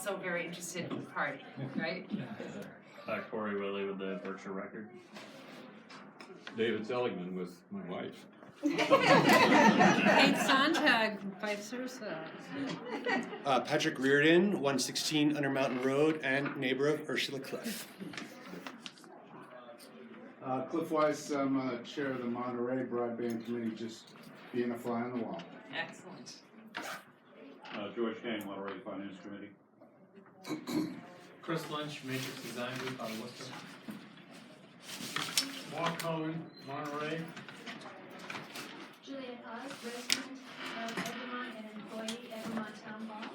also very interested in the party, right? Corey Willie with the Berkshire Record. David Seligman with my wife. Kate Sontag, vice versa. Patrick Reardon, 116 Undermountain Road, and neighbor of Ursula Cliff. Cliff Weiss, I'm chair of the Monterey Broadband Committee, just being a fly on the wall. Excellent. George Kane, Monterey Finance Committee. Chris Lynch, Matrix Design Group out of Worcester. Mark Cohen, Monterey. Juliet Oz, resident of Egremont and employee, Egremont Town Hall.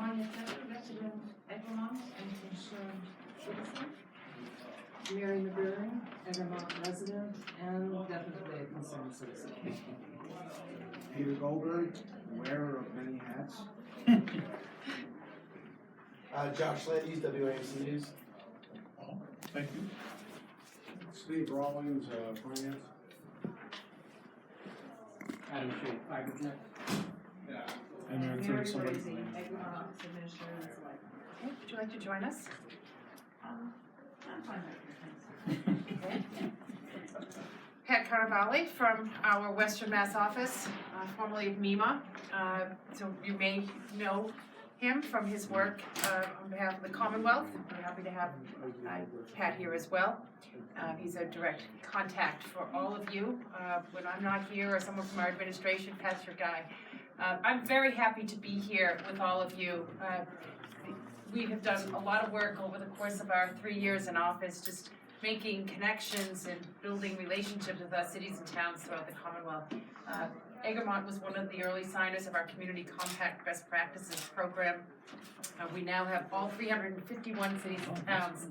Monia Tucker, resident Egremont and concerned citizen. Mary McGurran, Egremont resident and definitely a concerned citizen. Peter Goldberg, wearer of many hats. Josh Landis, WAMC News. Thank you. Steve Rawlings, finance. Adam Shea, Fiberjet. And then Mary somebody. Raising, Egremont Administrator Select. Okay, would you like to join us? I'm fine with it, thanks. Pat Carnavale from our Western Mass office, formerly of MEMA. So you may know him from his work on behalf of the Commonwealth. I'm happy to have Pat here as well. He's a direct contact for all of you. When I'm not here or someone from our administration, Pat's your guy. I'm very happy to be here with all of you. We have done a lot of work over the course of our 3 years in office, just making connections and building relationships with our cities and towns throughout the Commonwealth. Egremont was one of the early signers of our Community Compact Best Practices program. We now have all 351 cities and towns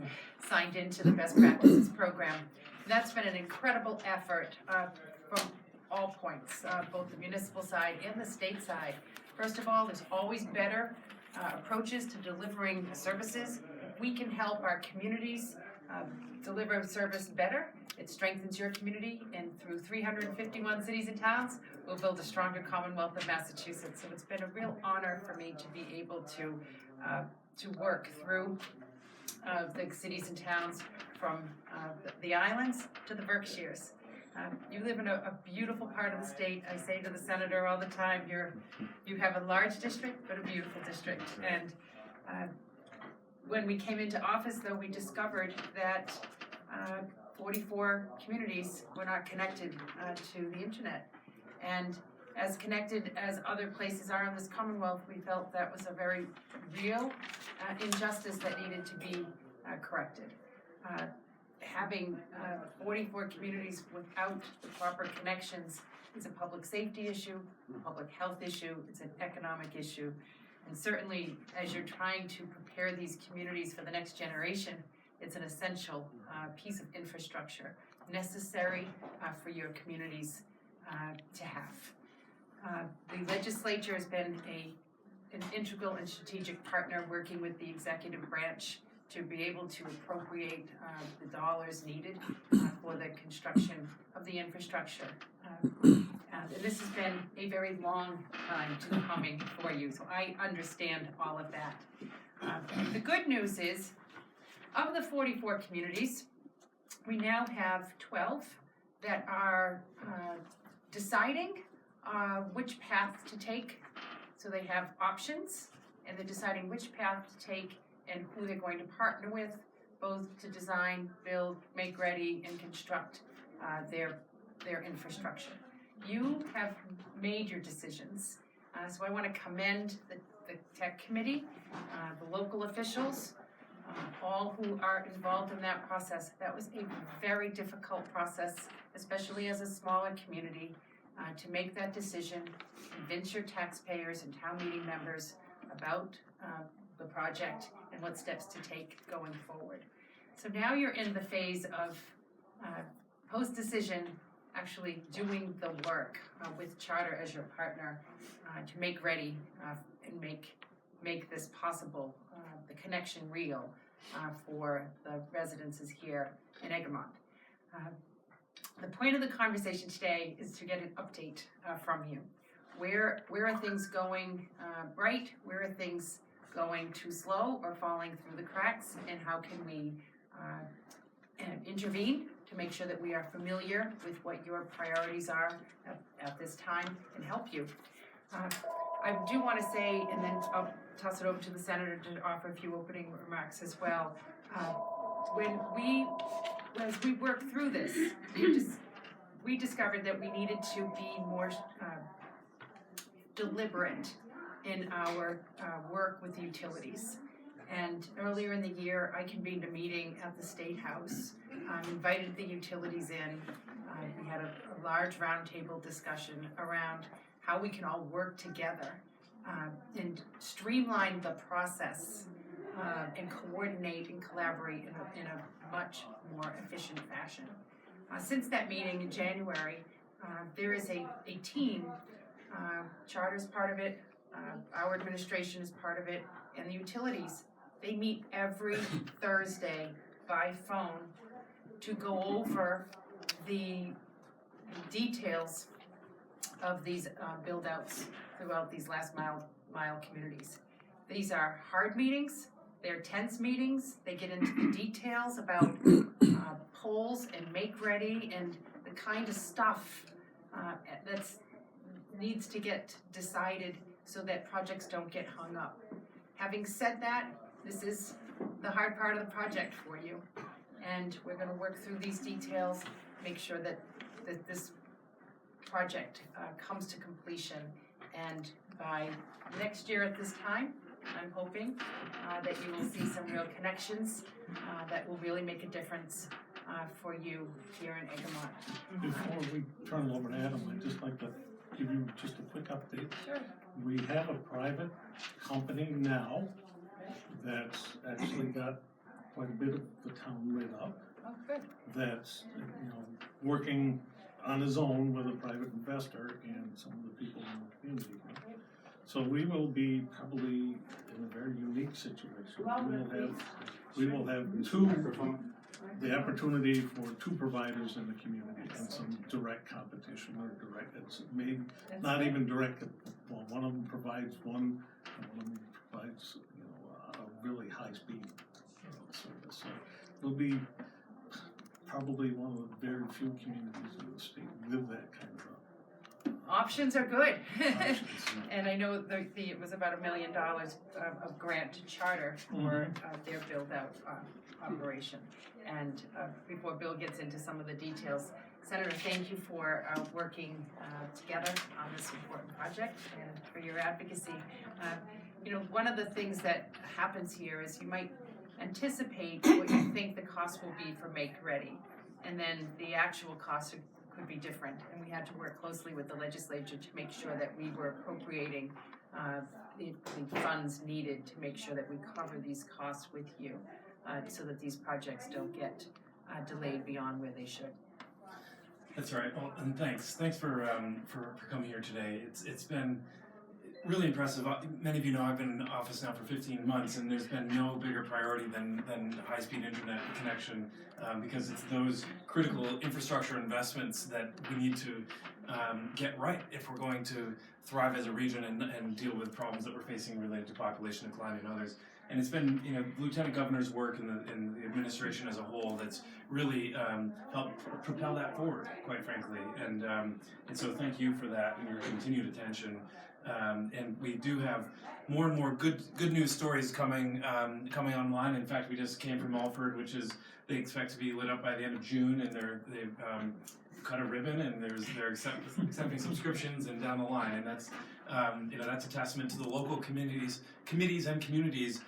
signed into the Best Practices program. And that's been an incredible effort from all points, both the municipal side and the state side. First of all, there's always better approaches to delivering services. We can help our communities deliver service better. It strengthens your community, and through 351 cities and towns, we'll build a stronger Commonwealth of Massachusetts. So it's been a real honor for me to be able to work through the cities and towns from the islands to the Berkshires. You live in a beautiful part of the state. I say to the senator all the time, you have a large district, but a beautiful district. And when we came into office, though, we discovered that 44 communities were not connected to the internet. And as connected as other places are in this Commonwealth, we felt that was a very real injustice that needed to be corrected. Having 44 communities without the proper connections is a public safety issue, a public health issue, it's an economic issue. And certainly, as you're trying to prepare these communities for the next generation, it's an essential piece of infrastructure necessary for your communities to have. The legislature has been an integral and strategic partner working with the executive branch to be able to appropriate the dollars needed for the construction of the infrastructure. And this has been a very long time to coming for you, so I understand all of that. The good news is, of the 44 communities, we now have 12 that are deciding which path to take. So they have options, and they're deciding which path to take and who they're going to partner with, both to design, build, make ready, and construct their infrastructure. You have made your decisions, so I want to commend the tech committee, the local officials, all who are involved in that process. That was a very difficult process, especially as a smaller community, to make that decision, convince your taxpayers and town meeting members about the project and what steps to take going forward. So now you're in the phase of post-decision, actually doing the work with Charter as your partner to make ready and make this possible, the connection real for the residences here in Egremont. The point of the conversation today is to get an update from you. Where are things going right? Where are things going too slow or falling through the cracks, and how can we intervene to make sure that we are familiar with what your priorities are at this time and help you. I do want to say, and then I'll toss it over to the senator to offer a few opening remarks as well. As we worked through this, we discovered that we needed to be more deliberate in our work with the utilities. And earlier in the year, I convened a meeting at the State House, invited the utilities in. We had a large roundtable discussion around how we can all work together and streamline the process and coordinate and collaborate in a much more efficient fashion. Since that meeting in January, there is a team, Charter's part of it, our administration is part of it, and the utilities. They meet every Thursday by phone to go over the details of these build-outs throughout these last mile communities. These are hard meetings, they're tense meetings, they get into the details about poles and make ready and the kind of stuff that needs to get decided so that projects don't get hung up. Having said that, this is the hard part of the project for you, and we're going to work through these details, make sure that this project comes to completion, and by next year at this time, I'm hoping that you will see some real connections that will really make a difference for you here in Egremont. Before we turn it over to Adam, I'd just like to give you just a quick update. Sure. We have a private company now that's actually got quite a bit of the town lit up. Oh, good. That's, working on his own with a private investor and some of the people in the community. So we will be probably in a very unique situation. We will have the opportunity for two providers in the community and some direct competition or not even direct. Well, one of them provides one, and one of them provides a really high speed service. So it'll be probably one of the very few communities in the state with that kind of Options are good. options. And I know it was about $1 million of grant to Charter for their build-out operation. And before Bill gets into some of the details, Senator, thank you for working together on this important project and for your advocacy. One of the things that happens here is you might anticipate what you think the cost will be for Make Ready, and then the actual cost could be different. And we had to work closely with the legislature to make sure that we were appropriating the funds needed to make sure that we cover these costs with you, so that these projects don't get delayed beyond where they should. That's right. Well, and thanks for coming here today. It's been really impressive. Many of you know I've been in office now for 15 months, and there's been no bigger priority than high-speed internet connection, because it's those critical infrastructure investments that we need to get right if we're going to thrive as a region and deal with problems that we're facing related to population decline and others. And it's been, the Lieutenant Governor's work and the administration as a whole that's really helped propel that forward, quite frankly. And so thank you for that and your continued attention. And we do have more and more good news stories coming online. In fact, we just came from Alford, which is they expect to be lit up by the end of June, and they've cut a ribbon, and they're accepting subscriptions and down the line. And that's that's a testament to the local committees and communities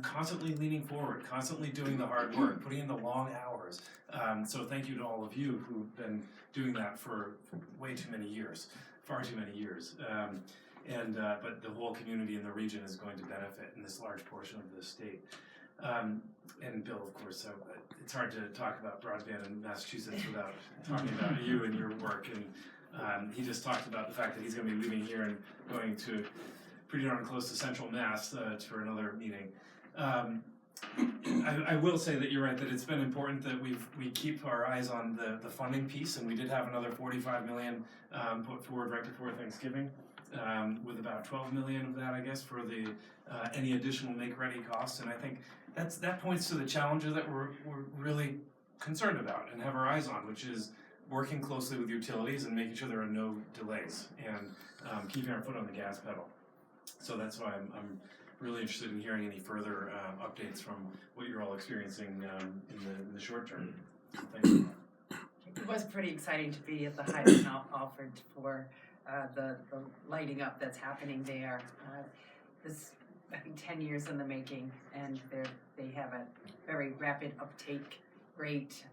constantly leaning forward, constantly doing the hard work, putting in the long hours. So thank you to all of you who've been doing that for way too many years. Far too many years, but the whole community in the region is going to benefit in this large portion of the state. And Bill, of course, it's hard to talk about broadband in Massachusetts without talking about you and your work. And he just talked about the fact that he's going to be leaving here and going to pretty darn close to Central Mass for another meeting. I will say that you're right, that it's been important that we keep our eyes on the funding piece, and we did have another $45 million put forward right before Thanksgiving. with about 12 million of that, I guess, for the any additional make-ready costs. And I think that points to the challenges that we're really concerned about and have our eyes on, which is working closely with utilities and making sure there are no delays and keeping our foot on the gas pedal. So that's why I'm really interested in hearing any further updates from what you're all experiencing in the short term. Thank you. It was pretty exciting to be at the Hyde in Alfred for the lighting up that's happening there. This, I think, 10 years in the making, and they have a very rapid uptake rate.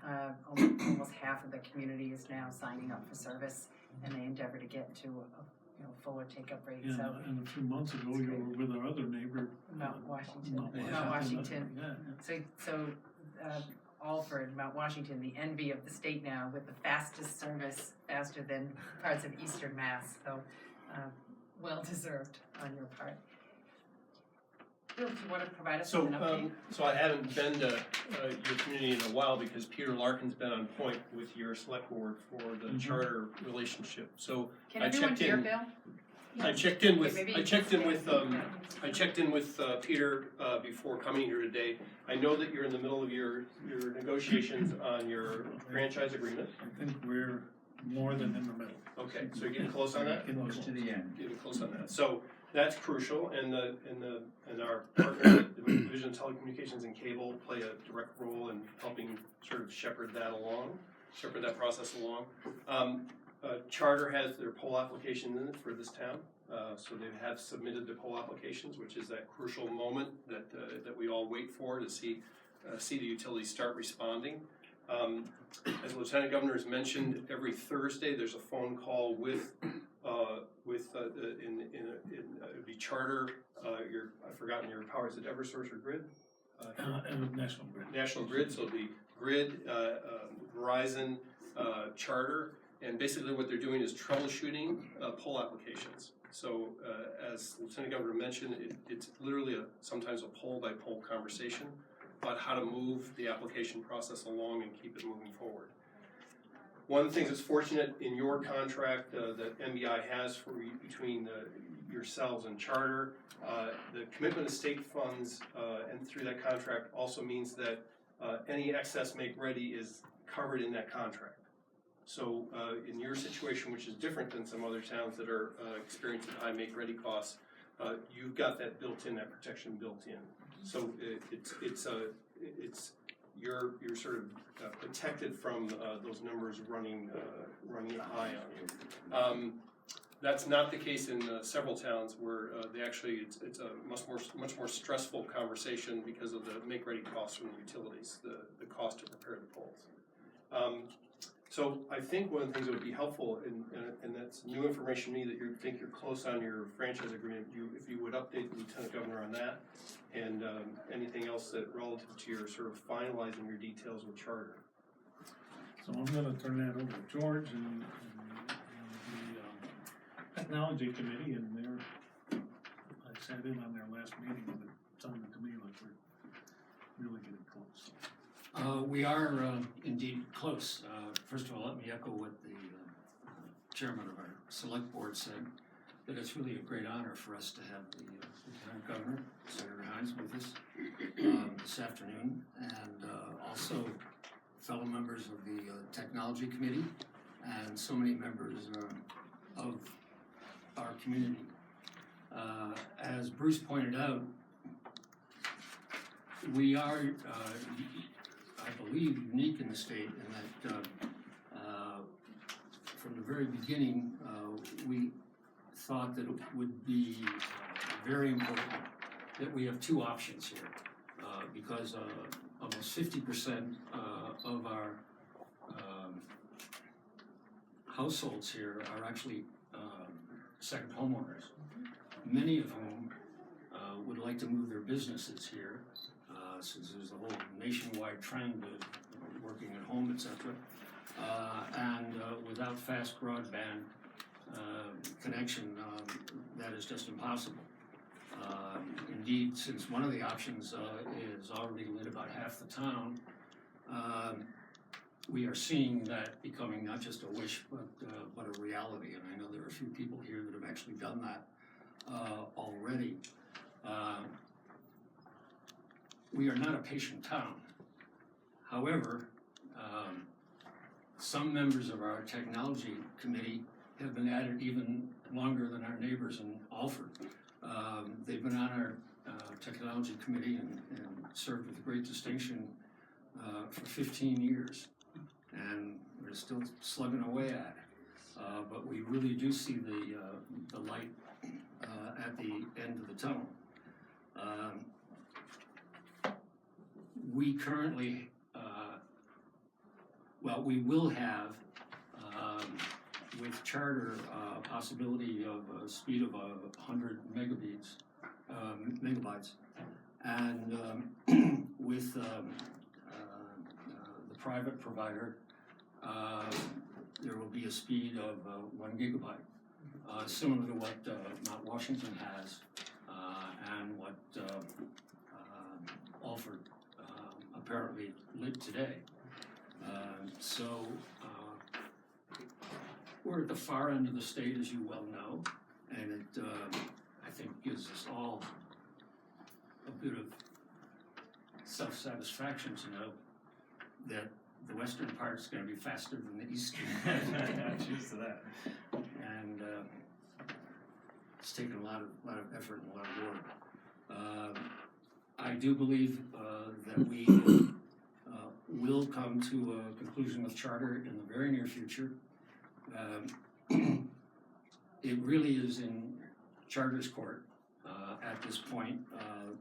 Almost half of the community is now signing up for service, and they endeavor to get to a fuller take-up rate. Yeah, So, and a few months ago, you were with our other neighbor. Mount Washington. Mount Washington. Yeah. So Alfred, Mount Washington, the envy of the state now, with the fastest service, faster than parts of Eastern Mass. So, well deserved on your part. Bill, do you want to provide us with an update? So I haven't been to your community in a while because Peter Larkin's been on point with your select board for the charter relationship. So Can I everyone checked hear in. Bill? I checked in with Okay, maybe I you checked can in with stand. Peter before coming here today. I know that you're in the middle of your negotiations on your franchise agreement. I think we're more than in the middle. Okay, so you're getting close on that? Close to the end. Getting close on that. So that's crucial, and our partners, the Division of Telecommunications and Cable, play a direct role in helping sort of shepherd that process along. Charter has their poll application in it for this town, so they have submitted the poll applications, which is that crucial moment that we all wait for to see the utilities start responding. As the Lieutenant Governor has mentioned, every Thursday there's a phone call with it'd be Charter. I've forgotten your power. Is it EverSource or Grid? And National Grid. National Grid. So the Grid, Verizon, Charter, and basically what they're doing is troubleshooting poll applications. So as Lieutenant Governor mentioned, it's literally sometimes a poll by poll conversation about how to move the application process along and keep it moving forward. One of the things that's fortunate in your contract that MBI has between yourselves and Charter, the commitment of state funds and through that contract also means that any excess make-ready is covered in that contract. So in your situation, which is different than some other towns that are experiencing high make-ready costs, you've got that built-in, that protection built in. So you're sort of protected from those numbers running high on you. That's not the case in several towns where it's a much more stressful conversation because of the make-ready costs from the utilities, the cost to prepare the polls. So I think one of the things that would be helpful, and that's new information to me, that you think you're close on your franchise agreement, if you would update the Lieutenant Governor on that, and anything else that relative to your sort of finalizing your details with Charter. So I'm gonna turn that over to George and the Technology Committee, and I sat in on their last meeting, and it sounded to me like we're really getting close. We are indeed close. First of all, let me echo what the chairman of our select board said, that it's really a great honor for us to have the Lieutenant Governor, Senator Hines, with us this afternoon, and also fellow members of the Technology Committee, and so many members of our community. As Bruce pointed out, we are I believe, unique in the state in that from the very beginning, we thought that it would be very important that we have two options here, because almost 50% of our households here are actually second homeowners, many of whom would like to move their businesses here, since there's a whole nationwide trend of working at home, etc. And without fast broadband connection, that is just impossible. Indeed, since one of the options is already lit about half the town, we are seeing that becoming not just a wish, but a reality. And I know there are a few people here that have actually done that already. We are not a patient town. However, some members of our technology committee have been at it even longer than our neighbors in Alford. They've been on our technology committee and served with great distinction for 15 years. And we're still slugging away at it. But we really do see the light at the end of the tunnel. We currently, we will have, with Charter, a possibility of a speed of 100 megabytes. And with the private provider, there will be a speed of 1 gigabyte, similar to what Mount Washington has and what Alford apparently lit today. So we're at the far end of the state, as you well know, and it, I think, gives us all a bit of self-satisfaction to know that the western part's going to be faster than the eastern. Cheers to that. And it's taken a lot of effort and a lot of work. I do believe that we will come to a conclusion with Charter in the very near future. It really is in Charter's court at this point.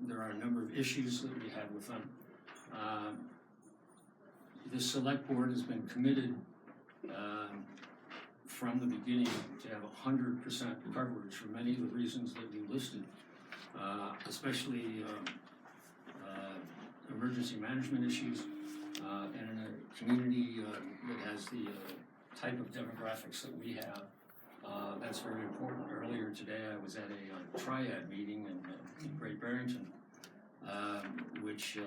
There are a number of issues that we have with them. The select board has been committed from the beginning to have 100% coverage for many of the reasons that you listed, especially emergency management issues, and in a community that has the type of demographics that we have. That's very important. Earlier today, I was at a triad meeting in Great Barrington, which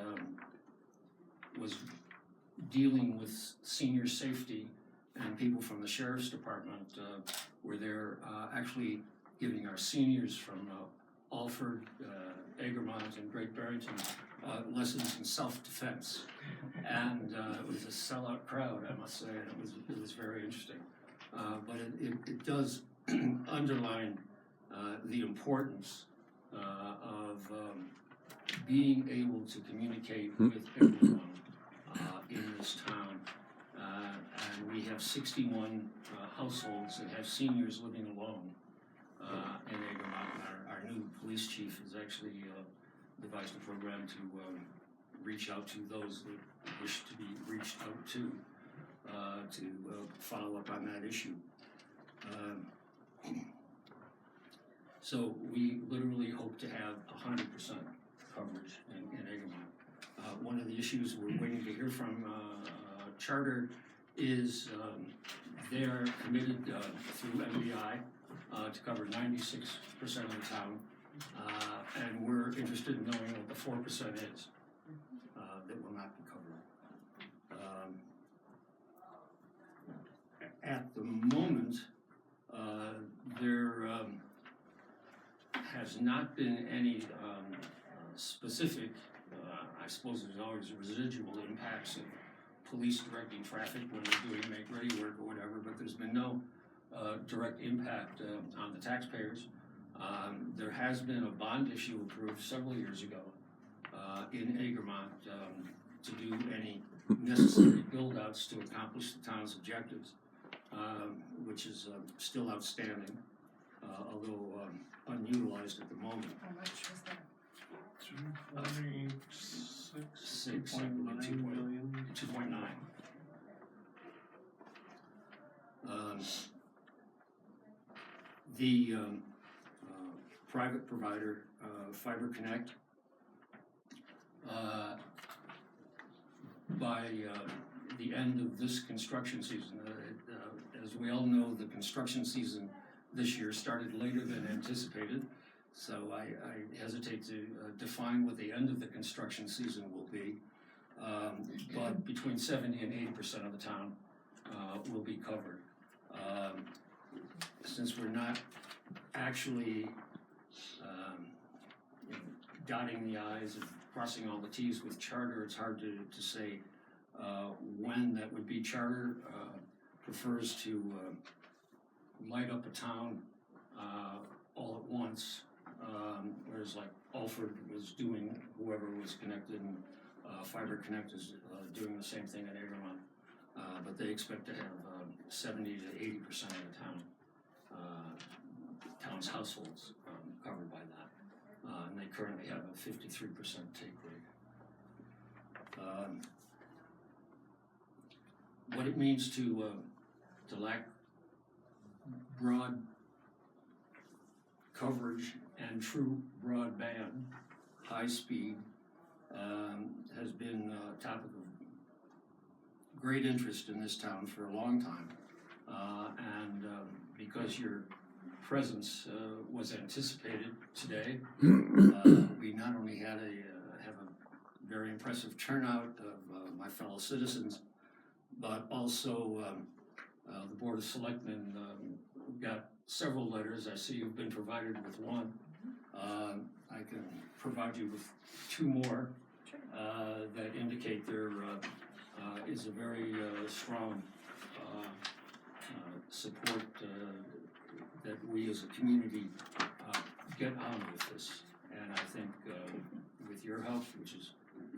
was dealing with senior safety, and people from the sheriff's department were there actually giving our seniors from Alford, Egremont, and Great Barrington lessons in self-defense. And it was a sellout crowd, I must say, and it was very interesting. But it does underline the importance of being able to communicate with everyone in this town. And we have 61 households that have seniors living alone in Egremont. Our new police chief has actually devised a program to reach out to those that wish to be reached out to follow up on that issue. So we literally hope to have 100% coverage in Egremont. One of the issues we're waiting to hear from Charter is they're committed through MBI to cover 96% of the town, and we're interested in knowing what the 4% is that will not be covered. At the moment, there has not been any specific, I suppose there's always residual impacts of police directing traffic when they're doing make-ready work or whatever, but there's been no direct impact on the taxpayers. There has been a bond issue approved several years ago in Egremont to do any necessary build-outs to accomplish the town's objectives, which is still outstanding, although unutilized at the moment. How much was that? 2.9 million. 2.9. The private provider, Fiber Connect, by the end of this construction season, as we all know, the construction season this year started later than anticipated. So I hesitate to define what the end of the construction season will be. but between 70 and 80% of the town will be covered. Since we're not actually dotting the i's and crossing all the t's with charter, it's hard to say when that would be. Charter prefers to light up a town all at once, whereas like Alford was doing, whoever was connected, and Fiber Connect is doing the same thing at Egremont, but they expect to have 70 to 80% of the town's households covered by that, and they currently have a 53% take rate. What it means to lack broad coverage and true broadband, high speed, has been a topic of great interest in this town for a long time. And because your presence was anticipated today, we not only have a very impressive turnout of my fellow citizens, but also the Board of Selectmen got several letters. I see you've been provided with one. I can provide you with two more that indicate there is a very strong support that we as a community get on with this. And I think with your help, which is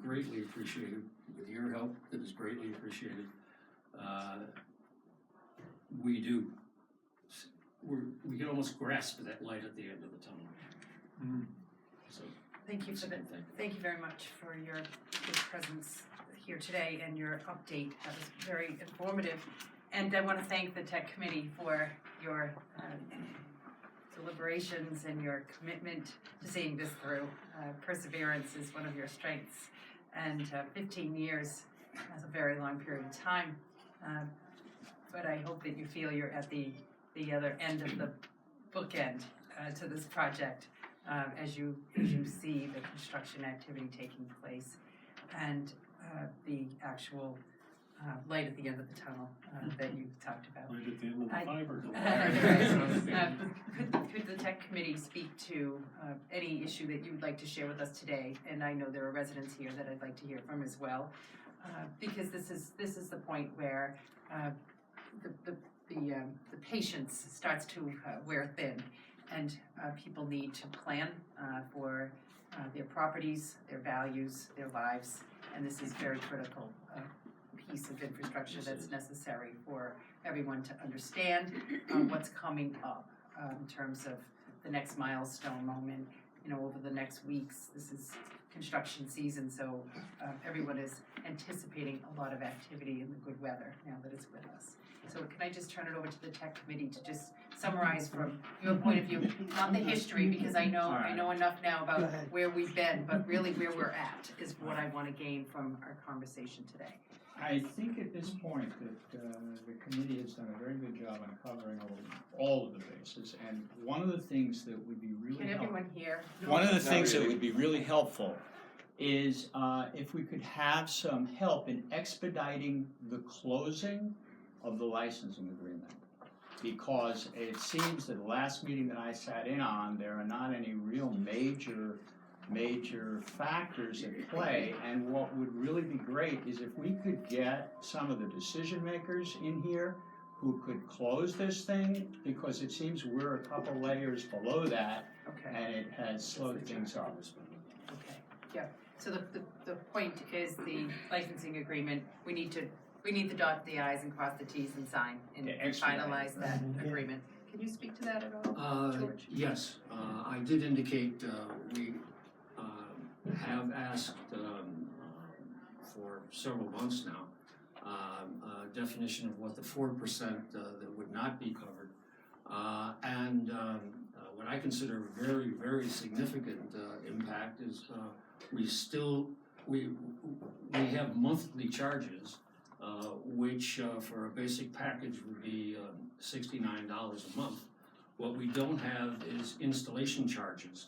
greatly appreciated, with your help that is greatly appreciated, we can almost grasp that light at the end of the tunnel. So Thank you very much for your presence here today and your update. That was very informative. And I want to thank the Tech Committee for your deliberations and your commitment to seeing this through. Perseverance is one of your strengths, and 15 years is a very long period of time. But I hope that you feel you're at the other end of the bookend to this project as you see the construction activity taking place and the actual light at the end of the tunnel that you talked about. Right at the end of the fiber. Could the Tech Committee speak to any issue that you would like to share with us today? And I know there are residents here that I'd like to hear from as well, because this is the point where the patience starts to wear thin, and people need to plan for their properties, their values, their lives, and this is very critical piece of infrastructure that's necessary for everyone to understand what's coming up in terms of the next milestone moment. Over the next weeks, this is construction season, so everyone is anticipating a lot of activity in the good weather now that it's with us. So can I just turn it over to the Tech Committee to just summarize from your point of view, not the history, because I know enough now about where we've been, but really where we're at is what I want to gain from our conversation today. I think at this point that the committee has done a very good job on covering all of the bases, and one of the things that would be really Can everyone hear? One of the things that would be really helpful is if we could have some help in expediting the closing of the licensing agreement, because it seems that the last meeting that I sat in on, there are not any real major factors at play, and what would really be great is if we could get some of the decision makers in here who could close this thing, because it seems we're a couple layers below that, and it has slowed things up. Okay, yeah, so the point is the licensing agreement, we need to dot the i's and cross the t's and sign and finalize that agreement. Can you speak to that at all, George? Yes, I did indicate we have asked for several months now a definition of what the 4% that would not be covered, and what I consider a very, very significant impact is we have monthly charges, which for a basic package would be $69 a month. What we don't have is installation charges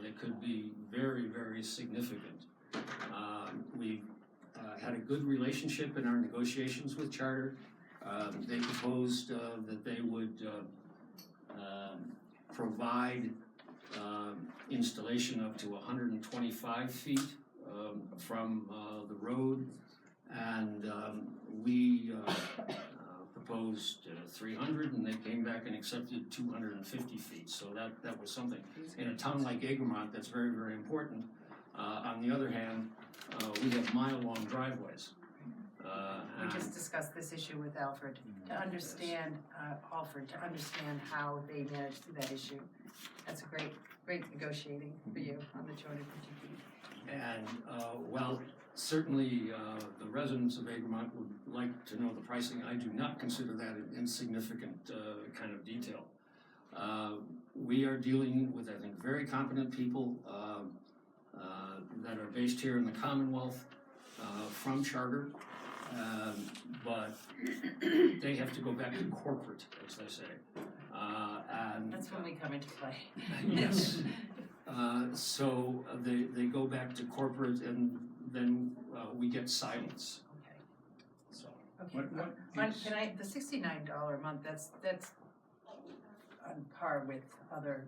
that could be very, very significant. We had a good relationship in our negotiations with Charter. They proposed that they would provide installation up to 125 feet from the road, and we proposed 300, and they came back and accepted 250 feet. So that was something. In a town like Egremont, that's very, very important. On the other hand, we have mile-long driveways. We just discussed this issue with Alfred, to understand, Alfred, to understand how they managed through that issue. That's a great negotiating for you on the 250 feet. And while certainly the residents of Egremont would like to know the pricing, I do not consider that an insignificant kind of detail. We are dealing with, I think, very competent people that are based here in the Commonwealth from Charter, but they have to go back to corporate, as they say. And That's when we come into play. yes. So they go back to corporate, and then we get silence. Okay. So Okay, can I, the $69 a month, that's on par with other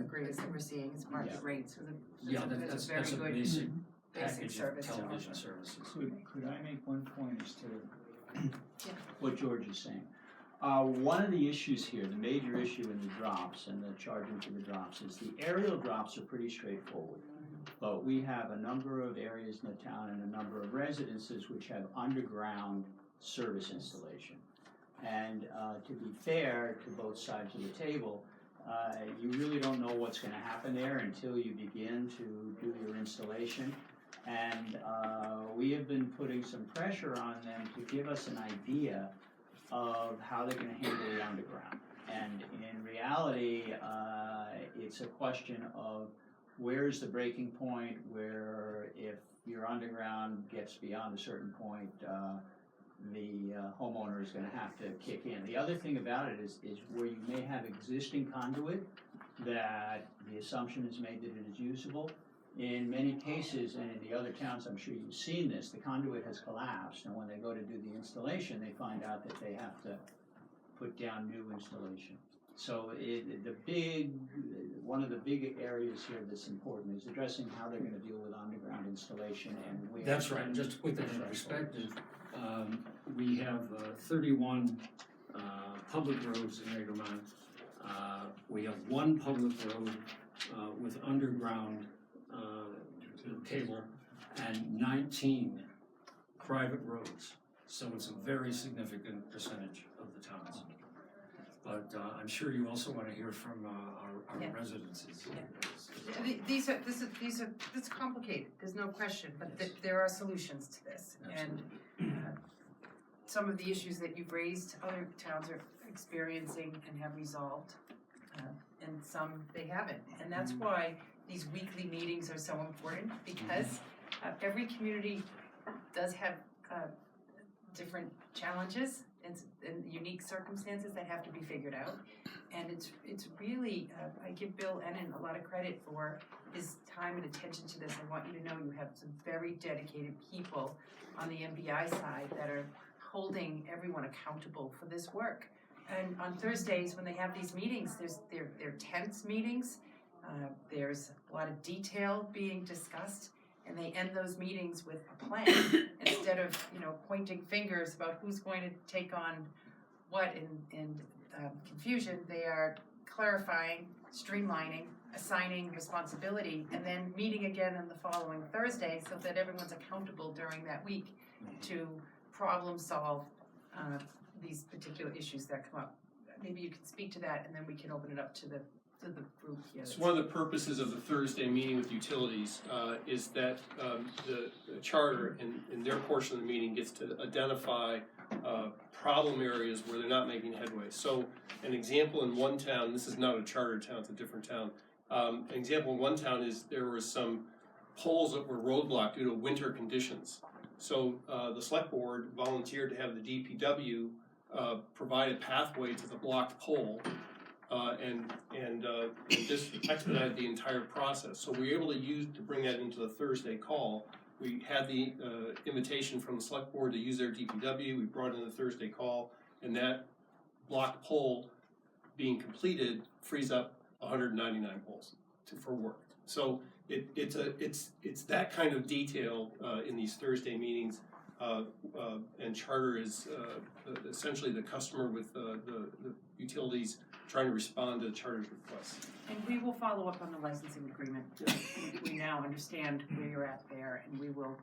agreements that we're seeing as market Yeah. rates. So yeah, that's a very that's a good basic basic package service of to television offer. services. Could I make one point as to Yeah. what George is saying? One of the issues here, the major issue in the drops and the charging for the drops, is the aerial drops are pretty straightforward. But we have a number of areas in the town and a number of residences which have underground service installation. And to be fair to both sides of the table, you really don't know what's going to happen there until you begin to do your installation. And we have been putting some pressure on them to give us an idea of how they're going to handle the underground. And in reality, it's a question of where's the breaking point where if your underground gets beyond a certain point, the homeowner is going to have to kick in. The other thing about it is where you may have existing conduit that the assumption is made that it is usable. In many cases, and in the other towns, I'm sure you've seen this, the conduit has collapsed, and when they go to do the installation, they find out that they have to put down new installation. So one of the big areas here that's important is addressing how they're going to deal with underground installation. And we That's right. And just to put that in perspective, we have 31 public roads in Egremont. We have one public road with underground cable and 19 private roads. So it's a very significant percentage of the towns. But I'm sure you also want to hear from our Yeah. residences. It's complicated, there's no question, but there are solutions to this. And some of the issues that you've raised, other towns are experiencing and have resolved, and some they haven't. And that's why these weekly meetings are so important, because every community does have different challenges and unique circumstances that have to be figured out. And it's really, I give Bill Ennin a lot of credit for his time and attention to this. I want you to know you have some very dedicated people on the MBI side that are holding everyone accountable for this work. And on Thursdays, when they have these meetings, they're tense meetings. There's a lot of detail being discussed, and they end those meetings with a plan instead of pointing fingers about who's going to take on what and confusion. They are clarifying, streamlining, assigning responsibility, and then meeting again on the following Thursday so that everyone's accountable during that week to problem solve these particular issues that come up. Maybe you can speak to that, and then we can open it up to the group here. So one of the purposes of the Thursday meeting with utilities is that the charter in their portion of the meeting gets to identify problem areas where they're not making headway. So an example in one town, this is not a charter town, it's a different town. An example in one town is there were some poles that were roadblocked due to winter conditions. So the select board volunteered to have the DPW provide a pathway to the blocked pole and just expedite the entire process. So we were able to bring that into the Thursday call we had the invitation from the select board to use their DPW, we brought in the Thursday call, and that block poll being completed frees up 199 polls for work. So it's that kind of detail in these Thursday meetings, and Charter is essentially the customer with the utilities trying to respond to Charter's requests. And we will follow up on the licensing agreement. We now understand where you're at there, and we will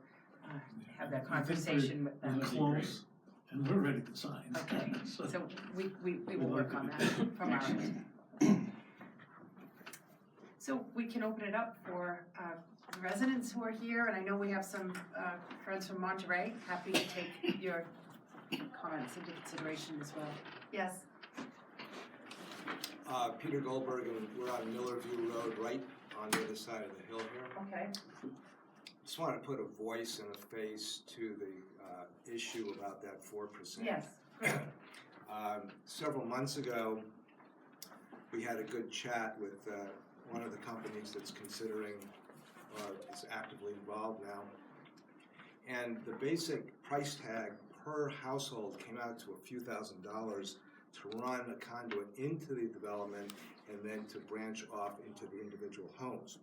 have that conversation with them. We're close, and we're ready to sign. Okay, so we will work on that from our end. So we can open it up for residents who are here, and I know we have some friends from Monterey. Happy to take your comments into consideration as well. Yes? Peter Goldberg, and we're on Millerview Road, right on the other side of the hill here. Okay. Just want to put a voice and a face to the issue about that 4%. Yes. Several months ago, we had a good chat with one of the companies that's considering, is actively involved now. And the basic price tag per household came out to a few $1,000s to run a conduit into the development and then to branch off into the individual homes,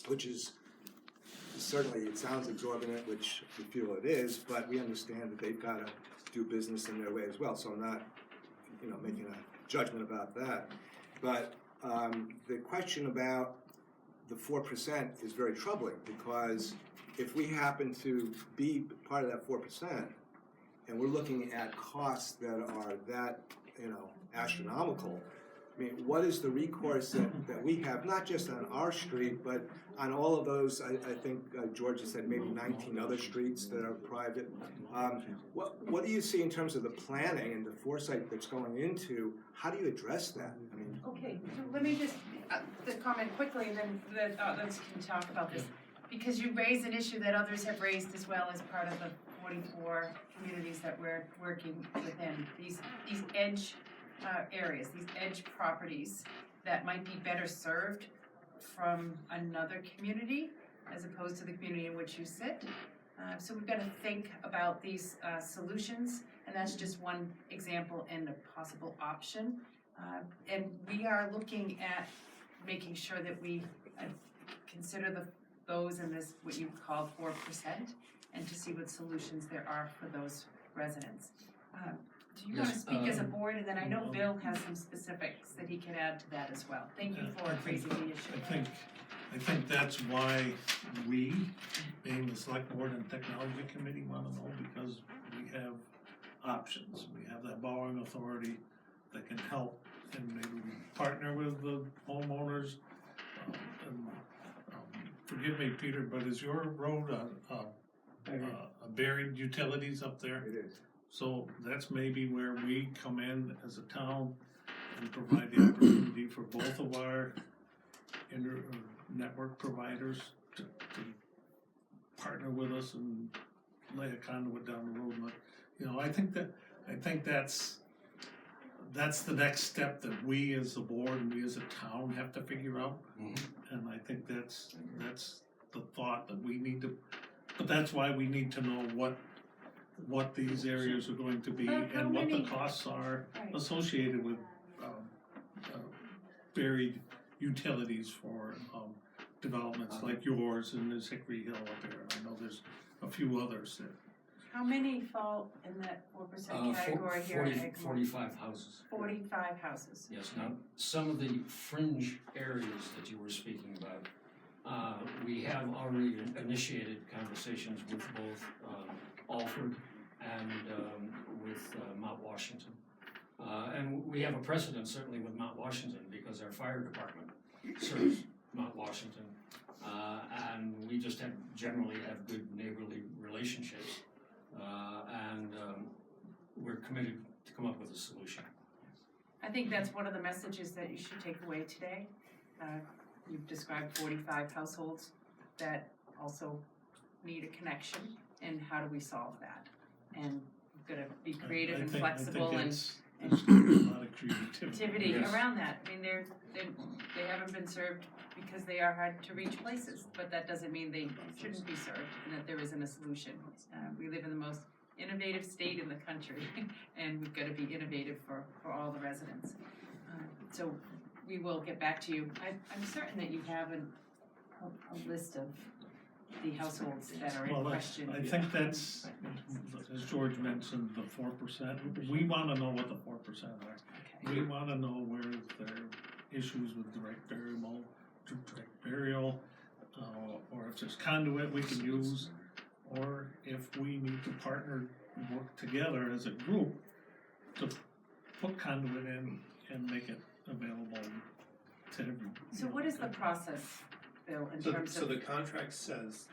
which is certainly, it sounds exorbitant, which we feel it is, but we understand that they've got to do business in their way as well. So I'm not, making a judgment about that. But the question about the 4% is very troubling, because if we happen to be part of that 4%, and we're looking at costs that are that, astronomical, I mean, what is the recourse that we have, not just on our street, but on all of those, I think George has said maybe 19 other streets that are private. What do you see in terms of the planning and the foresight that's going into, how do you address that? I mean, Okay, so let me just comment quickly, and then the others can talk about this. Because you raised an issue that others have raised as well as part of the 44 communities that we're working within. These edge areas, these edge properties that might be better served from another community as opposed to the community in which you sit. So we've got to think about these solutions, and that's just one example and a possible option. And we are looking at making sure that we consider those in this, what you call 4%, and to see what solutions there are for those residents. Do you want to speak as a board? And then I know Bill has some specifics that he can add to that as well. Thank you for raising the issue. I think that's why we, being the select board and technology committee, want to know, because we have options. We have that borrowing authority that can help, and maybe we partner with the homeowners. Forgive me, Peter, but is your road a buried utilities up there? it is. So that's maybe where we come in as a town and provide the opportunity for both of our network providers to partner with us and lay a conduit down the road. But, I think that's the next step that we as a board and we as a town have to figure out. And I think that's the thought that we need to, but that's why we need to know what these areas are going to be and what the costs are associated with buried utilities for developments like yours, and there's Hickory Hill up there. I know there's a few others there. How many fall in that 4% category here? 45 houses. 45 houses. Yes, now, some of the fringe areas that you were speaking about, we have already initiated conversations with both Alfred and with Mount Washington. And we have a precedent certainly with Mount Washington because our fire department serves Mount Washington. And we just generally have good neighborly relationships. And we're committed to come up with a solution. I think that's one of the messages that you should take away today. You've described 45 households that also need a connection, and how do we solve that? And we've got to be creative and flexible there's gonna be a lot of creativity. activity Yes. around that. I mean, they haven't been served because they are hard to reach places, but that doesn't mean they shouldn't be served and that there isn't a solution. We live in the most innovative state in the country, and we've got to be innovative for all the residents. So we will get back to you. I'm certain that you have a list of the households that are in Well, question. I think that's, as George mentioned, the 4%. We wanna know what the 4% are. We wanna know where there are issues with direct burial, or if there's conduit we can use, or if we need to partner, work together as a group to put conduit in and make it available to everyone. So what is the process, Bill, in So, terms so of? the contract says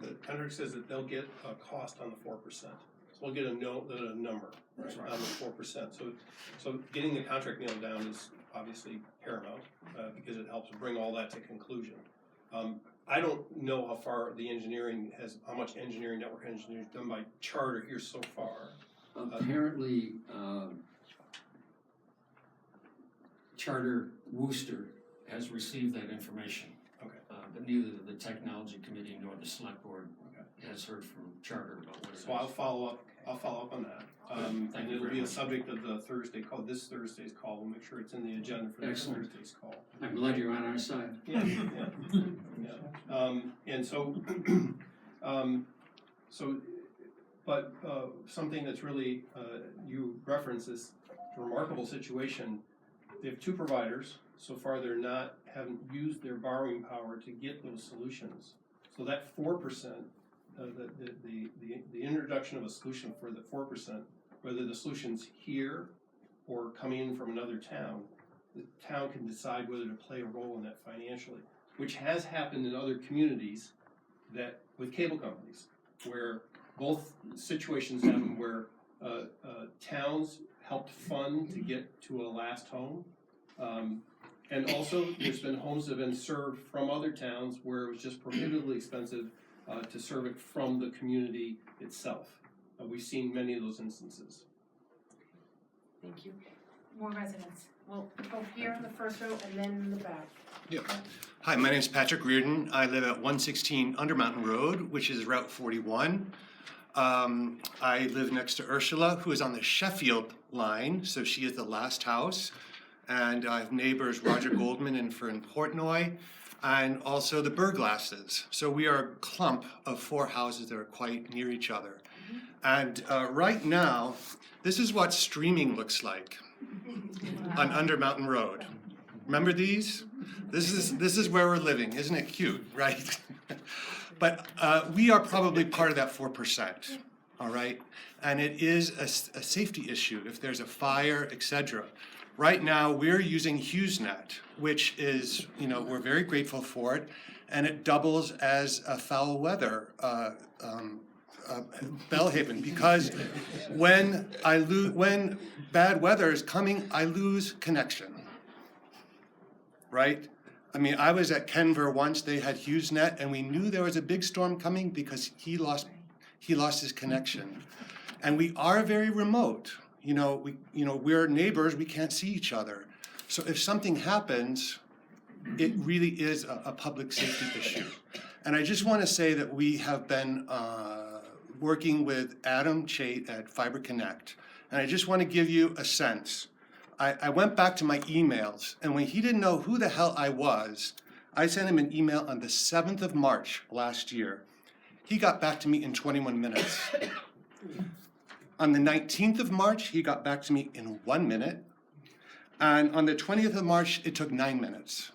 that they'll get a cost on the 4%. So we'll get a number on the 4%. So getting the contract nailed down is obviously paramount, because it helps bring all that to conclusion. I don't know how far the engineering how much engineering, network engineering is done by charter here so far. Apparently, Charter Worcester has received that information. Okay. But neither the technology committee nor the select board has heard from Charter about what it is. So I'll follow up on that. And Thank you it'll very be a much. subject of the this Thursday's call. We'll make sure it's in the agenda for this Excellent. Thursday's call. I'm glad you're on our side. Yeah. And so, something that's really, you reference this remarkable situation. They have two providers. So far, haven't used their borrowing power to get those solutions. So that 4%, the introduction of a solution for the 4%, whether the solution's here or coming in from another town, the town can decide whether to play a role in that financially, which has happened in other communities with cable companies, where both situations happen where towns helped fund to get to a last home. And also, there's been homes that have been served from other towns where it was just prohibitively expensive to serve it from the community itself. We've seen many of those instances. Thank you. More residents. We'll go here in the first row and then in the back. Yep. Hi, my name is Patrick Reardon. I live at 116 Undermountain Road, which is Route 41. I live next to Ursula, who is on the Sheffield line, so she is the last house. And I have neighbors Roger Goldman and Fern Portnoy, and also the Burglasses. So we are a clump of 4 houses that are quite near each other. And right now, this is what streaming looks like on Undermountain Road. Remember these? This is where we're living. Isn't it cute, right? But we are probably part of that 4%, all right? And it is a safety issue if there's a fire, etc. Right now, we're using HughesNet, which is, we're very grateful for it, and it doubles as a foul weather Bellhaven, because when bad weather is coming, I lose connection, right? I mean, I was at Kenver once, they had HughesNet, and we knew there was a big storm coming because he lost his connection. And we are very remote. We're neighbors, we can't see each other. So if something happens, it really is a public safety issue. And I just want to say that we have been working with Adam Chait at Fiber Connect. And I just want to give you a sense. I went back to my emails, and when he didn't know who the hell I was, I sent him an email on the 7th of March last year. He got back to me in 21 minutes. On the 19th of March, he got back to me in 1 minute. And on the 20th of March, it took 9 minutes,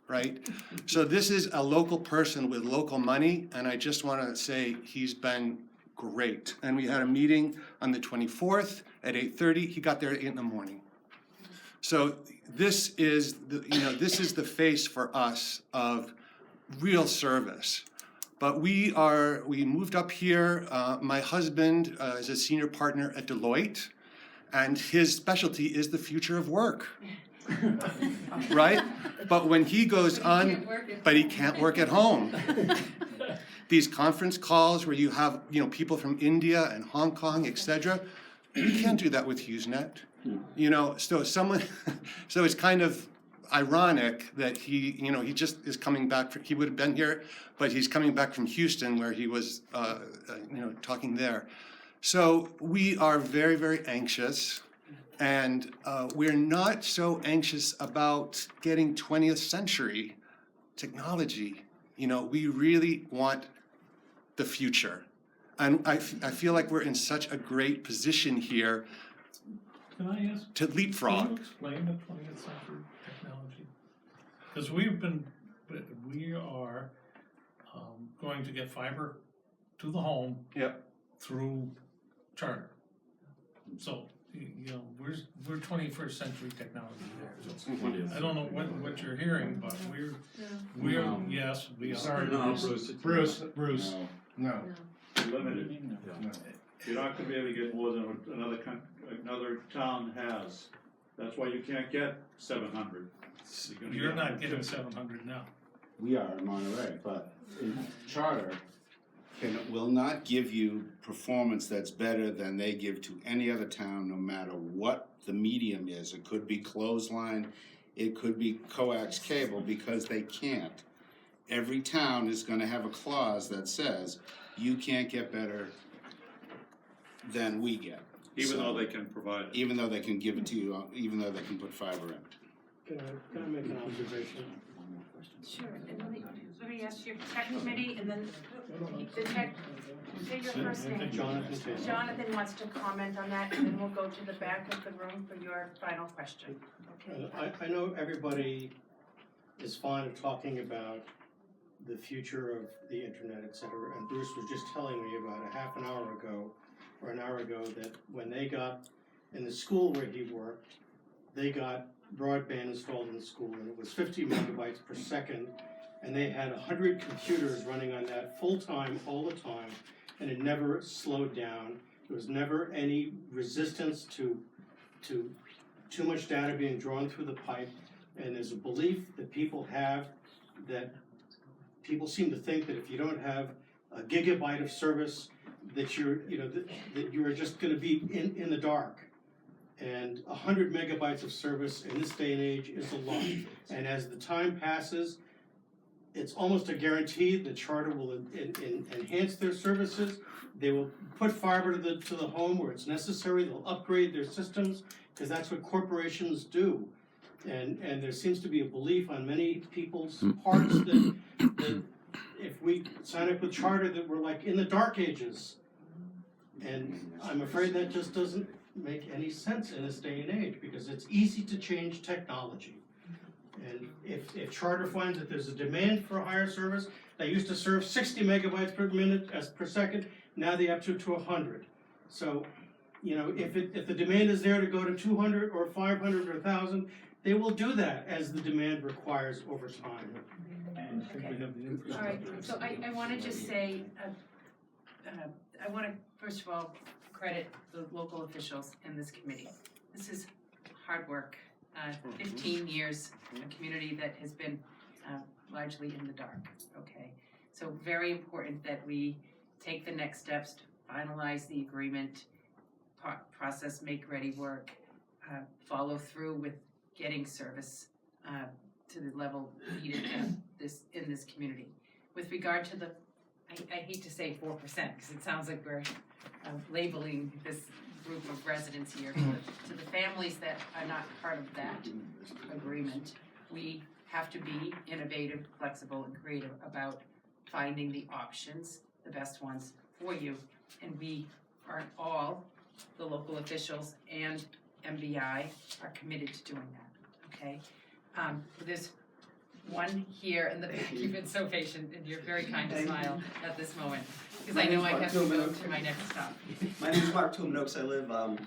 right? So this is a local person with local money, and I just want to say he's been great. And we had a meeting on the 24th at 8:30. He got there at 8 in the morning. So this is the face for us of real service. But we moved up here. My husband is a senior partner at Deloitte, and his specialty is the future of work, right? But when he goes on, but he can't work at home. These conference calls where you have people from India and Hong Kong, etc. We can't do that with HughesNet. You know, so someone, so it's kind of ironic that he, you know, he just is coming back, he would have been here, but he's coming back from Houston where he was, you know, talking there. So we are very, very anxious, and we're not so anxious about getting 20th century technology. You know, we really want the future. And I feel like we're in such a great position here Can I ask? to leapfrog. Can you explain the 20th century technology? Because we are going to get fiber to the home. Yep. Through charter. So, you know, we're 21st century technology there. So I don't know what you're hearing, but we're yes, we are. Sorry, No, Bruce, no. Limited. You're not gonna be able to get more than another town has. That's why you can't get 700. You're not getting 700 now. We are in Monterey, but in charter will not give you performance that's better than they give to any other town, no matter what the medium is. It could be clothesline, it could be coax cable, because they can't. Every town is gonna have a clause that says, you can't get better than we get. Even though they can provide it. Even though they can give it to you, even though they can put fiber in. Can I make an observation? Sure, and let me ask your tech committee, and then the tech, say your first name. Jonathan Taylor. Jonathan wants to comment on that, and then we'll go to the back of the room for your final question, okay? I know everybody is fond of talking about the future of the internet, et cetera, and Bruce was just telling me about a half an hour ago, or an hour ago, that when they got, in the school where he worked, they got broadband installed in the school, and it was 50 megabytes per second, and they had 100 computers running on that full-time, all the time, and it never slowed down. There was never any resistance to too much data being drawn through the pipe, and there's a belief that people have that people seem to think that if you don't have a gigabyte of service, that you're, you know, that you're just going to be in the dark. And 100 megabytes of service in this day and age is a lot. And as the time passes, it's almost a guarantee that Charter will enhance their services. They will put fiber to the home where it's necessary. They'll upgrade their systems, because that's what corporations do. And there seems to be a belief on many people's parts that if we sign up with Charter, that we're like in the dark ages. And I'm afraid that just doesn't make any sense in this day and age, because it's easy to change technology. And if Charter finds that there's a demand for a higher service, they used to serve 60 megabytes per minute per second, now they up to 100. So, you know, if the demand is there to go to 200 or 500 or 1,000, they will do that as the demand requires over time. Okay. All right, so I want to just say, I want to, first of all, credit the local officials in this committee. This is hard work. 15 years, a community that has been largely in the dark, okay? So very important that we take the next steps to finalize the agreement, process make-ready work, follow through with getting service to the level needed in this community. With regard to the, I hate to say 4%, because it sounds like we're labeling this group of residents here. To the families that are not part of that agreement, we have to be innovative, flexible, and creative about finding the options, the best ones for you. And we are all, the local officials and MBI, are committed to doing that, okay? There's one here in the back. You've been so patient, and you're very kind to smile at this moment, because I know I have to go to my next stop. My name is Mark Tumanoaks. I live on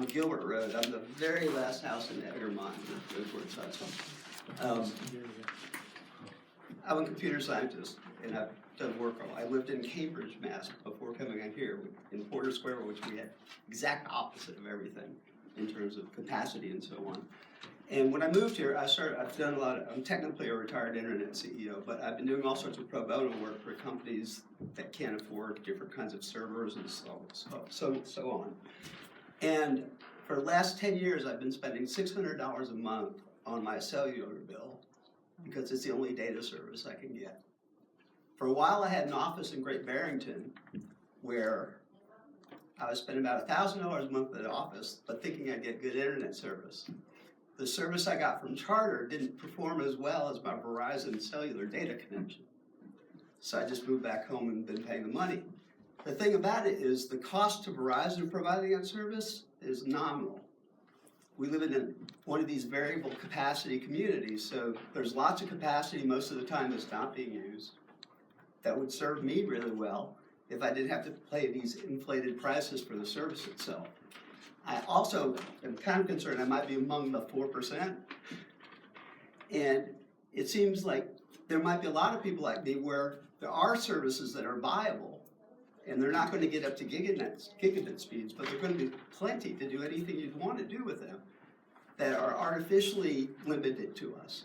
Gilbert Road. I'm the very last house in Egremont. I'm a computer scientist, and I've done work. I lived in Cambridge, Mass. Before coming in here, in Porter Square, which we had exact opposite of everything in terms of capacity and so on. And when I moved here, I've done a lot of, I'm technically a retired internet CEO, but I've been doing all sorts of pro bono work for companies that can't afford different kinds of servers and so on. And for the last 10 years, I've been spending $600 a month on my cellular bill because it's the only data service I can get. For a while, I had an office in Great Barrington where I was spending about $1,000 a month at the office, but thinking I'd get good internet service. The service I got from Charter didn't perform as well as my Verizon cellular data connection. So I just moved back home and been paying the money. The thing about it is the cost to Verizon providing that service is nominal. We live in one of these variable capacity communities, so there's lots of capacity most of the time that's not being used. That would serve me really well if I didn't have to pay these inflated prices for the service itself. I also am kind of concerned I might be among the 4%. And it seems like there might be a lot of people like me where there are services that are viable and they're not going to get up to gigabit speeds, but they're going to be plenty to do anything you'd want to do with them that are artificially limited to us.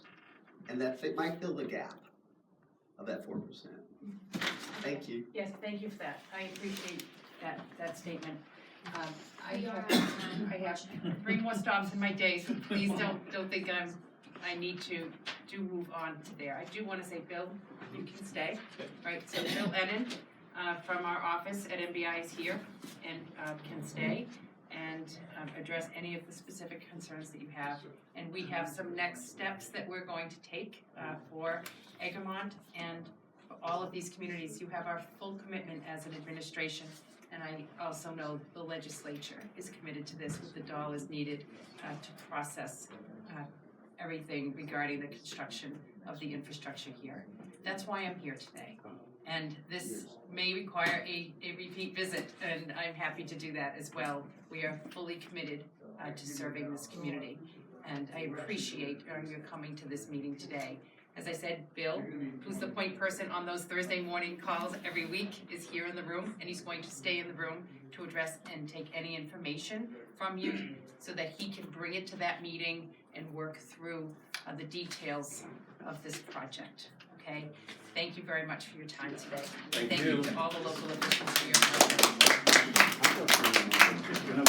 And that might fill the gap of that 4%. Thank you. Yes, thank you for that. I appreciate that statement. I We are have 3 more stops in my day, so please don't think I need to move on to there. I do want to say, Bill, you can stay, right? So Bill Ennin from our office at MBI is here and can stay and address any of the specific concerns that you have. And we have some next steps that we're going to take for Egremont and for all of these communities. You have our full commitment as an administration. And I also know the legislature is committed to this with the dollars needed to process everything regarding the construction of the infrastructure here. That's why I'm here today. And this may require a repeat visit, and I'm happy to do that as well. We are fully committed to serving this community. And I appreciate your coming to this meeting today. As I said, Bill, who's the point person on those Thursday morning calls every week, is here in the room, and he's going to stay in the room to address and take any information from you so that he can bring it to that meeting and work through the details of this project, okay? Thank you very much for your time today. Thank Thank you. you to all the local officials for your hard work.